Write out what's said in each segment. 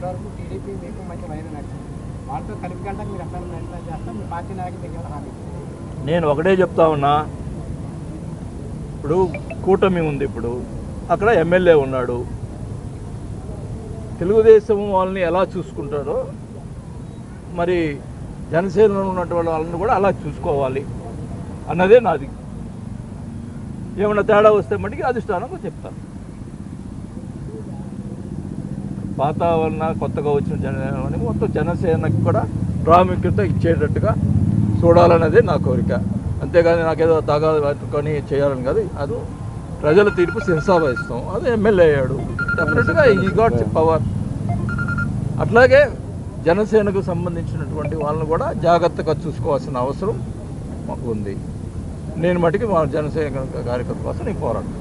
ఇప్పటివరకు టీడీపీ మీకు మధ్య వైరం నడిచింది. వాళ్ళతో కలిపి వెళ్ళడానికి మీరు ఎట్లా ప్రయత్నం చేస్తాం? మీ పార్టీ నాయకులు దగ్గర హామీ. నేను ఒకటే చెప్తా ఉన్నా, ఇప్పుడు కూటమి ఉంది, ఇప్పుడు అక్కడ ఎమ్మెల్యే ఉన్నాడు. తెలుగుదేశం వాళ్ళని ఎలా చూసుకుంటారో మరి జనసేనలో ఉన్నటువంటి వాళ్ళని కూడా అలా చూసుకోవాలి అన్నదే నాది. ఏమన్నా తేడా వస్తే మటుకి అధిష్టానం చెప్తాను. వాతావరణ కొత్తగా వచ్చిన జనసేన మొత్తం జనసేనకు కూడా ప్రాముఖ్యత ఇచ్చేటట్టుగా చూడాలన్నదే నా కోరిక. అంతేగాని నాకేదో తగాదు పట్టుకొని చేయాలని కాదు. అది ప్రజల తీర్పు శిరసావహిస్తాం. అది ఎమ్మెల్యే అయ్యాడు, డెఫినెట్గా ఈ గాట్ పవర్. అట్లాగే జనసేనకు సంబంధించినటువంటి వాళ్ళని కూడా జాగ్రత్తగా చూసుకోవాల్సిన అవసరం మాకు ఉంది. నేను మటుకి మా జనసేన కార్యకర్త కోసం నేను పోరాడు.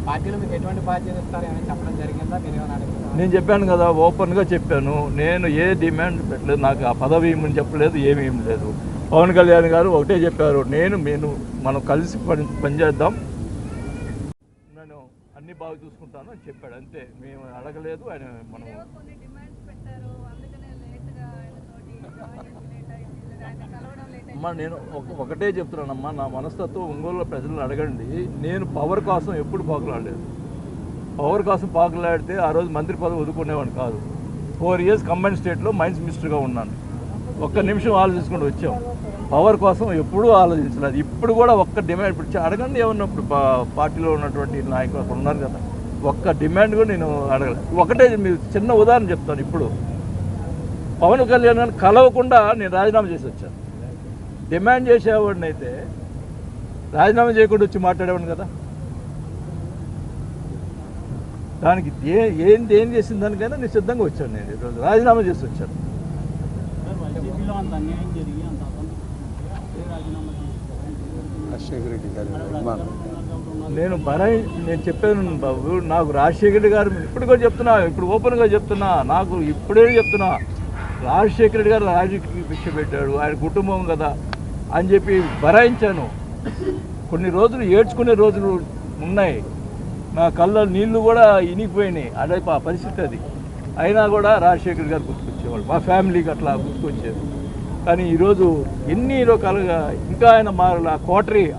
పార్టీలో మీకు ఎటువంటి బాధ్యత ఇస్తారు అని చెప్పడం జరిగిందా? మీరు ఏమైనా అడుగుతారా? నేను చెప్పాను కదా, ఓపెన్గా చెప్పాను. నేను ఏ డిమాండ్ పెట్టలేదు, నాకు ఆ పదవి ఏమని చెప్పలేదు, ఏమీ లేదు. పవన్ కళ్యాణ్ గారు ఒకటే చెప్పారు, నేను మనం కలిసి పనిచేద్దాం, నేను అన్ని బాగా చూసుకుంటాను అని చెప్పాడు. అంతే, మేము అడగలేదు. ఆయన మనం అమ్మా నేను ఒకటే చెప్తున్నానమ్మా, నా మనస్తత్వం ఒంగోలు ప్రజలను అడగండి. నేను పవర్ కోసం ఎప్పుడు పాకులాడలేదు. పవర్ కోసం పాకులాడితే ఆ రోజు మంత్రి పదవి వదులుకునేవాడిని కాదు. 4 years కంబైన్ స్టేట్లో మైన్స్ మినిస్టర్గా ఉన్నాను. ఒక్క నిమిషం ఆలోచించుకుంటూ వచ్చాం. పవర్ కోసం ఎప్పుడూ ఆలోచించలేదు. ఇప్పుడు కూడా ఒక్క డిమాండ్ ఇప్పుడు అడగండి. ఏమన్నా ఇప్పుడు పార్టీలో ఉన్నటువంటి నాయకులు అక్కడ ఉన్నారు కదా, ఒక్క డిమాండ్ కూడా నేను అడగలేదు. ఒకటే మీరు చిన్న ఉదాహరణ చెప్తాను. ఇప్పుడు పవన్ కళ్యాణ్ గారిని కలవకుండా నేను రాజీనామా చేసి వచ్చాను. డిమాండ్ చేసేవాడిని అయితే రాజీనామా చేయకుండా వచ్చి మాట్లాడేవాడిని కదా. దానికి ఏం చేసిన దానికైనా నేను సిద్ధంగా వచ్చాను. నేను ఈరోజు రాజీనామా చేసి వచ్చాను. నేను చెప్పాను బాబు, నాకు రాజశేఖర రెడ్డి గారు ఇప్పుడు కూడా చెప్తున్నా, ఇప్పుడు ఓపెన్గా చెప్తున్నా, నాకు ఇప్పుడే చెప్తున్నా, రాజశేఖర రెడ్డి గారు రాజకీయ భిక్ష పెట్టాడు, ఆయన కుటుంబం కదా అని చెప్పి భరాయించాను. కొన్ని రోజులు ఏడ్చుకునే రోజులు ఉన్నాయి. నా కళ్ళ నీళ్లు కూడా ఇనిగిపోయినాయి. అదే పరిస్థితి అది. అయినా కూడా రాజశేఖర గారు గుర్తుకొచ్చేవాళ్ళు, మా ఫ్యామిలీకి అట్లా గుర్తుకొచ్చేది. కానీ ఈరోజు ఎన్ని రకాలుగా ఇంకా ఆయన మారల.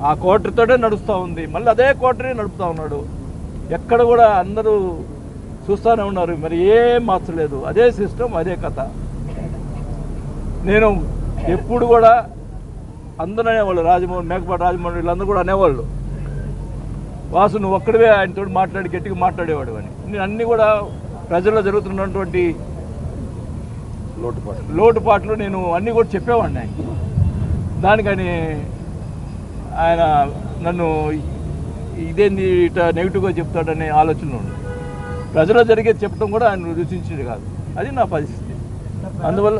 ఆ కోటరీతోనే నడుస్తూ ఉంది. మళ్ళీ అదే కోటరీ నడుపుతూ ఉన్నాడు. ఎక్కడ కూడా అందరూ చూస్తూనే ఉన్నారు. మరి ఏం మార్చలేదు. అదే సిస్టమ్, అదే కథ. నేను ఎప్పుడు కూడా అందరూ అనేవాళ్ళు, మేకపాటి రాజమోహన్ వీళ్ళందరూ కూడా అనేవాళ్ళు, వాసు నువ్వు ఒక్కడివే ఆయనతో మాట్లాడి గట్టిగా మాట్లాడేవాడు అని. నేను అన్నీ కూడా ప్రజల్లో జరుగుతున్నటువంటి లోటుపాట్లు నేను అన్నీ కూడా చెప్పేవాడిని ఆయన. దానికని ఆయన నన్ను ఇదేంది ఇట్లా నెగిటివ్గా చెప్తాడనే ఆలోచనలో ఉంది. ప్రజల్లో జరిగేది చెప్పడం కూడా ఆయన రుచించేది కాదు. అది నా పరిస్థితి. అందువల్ల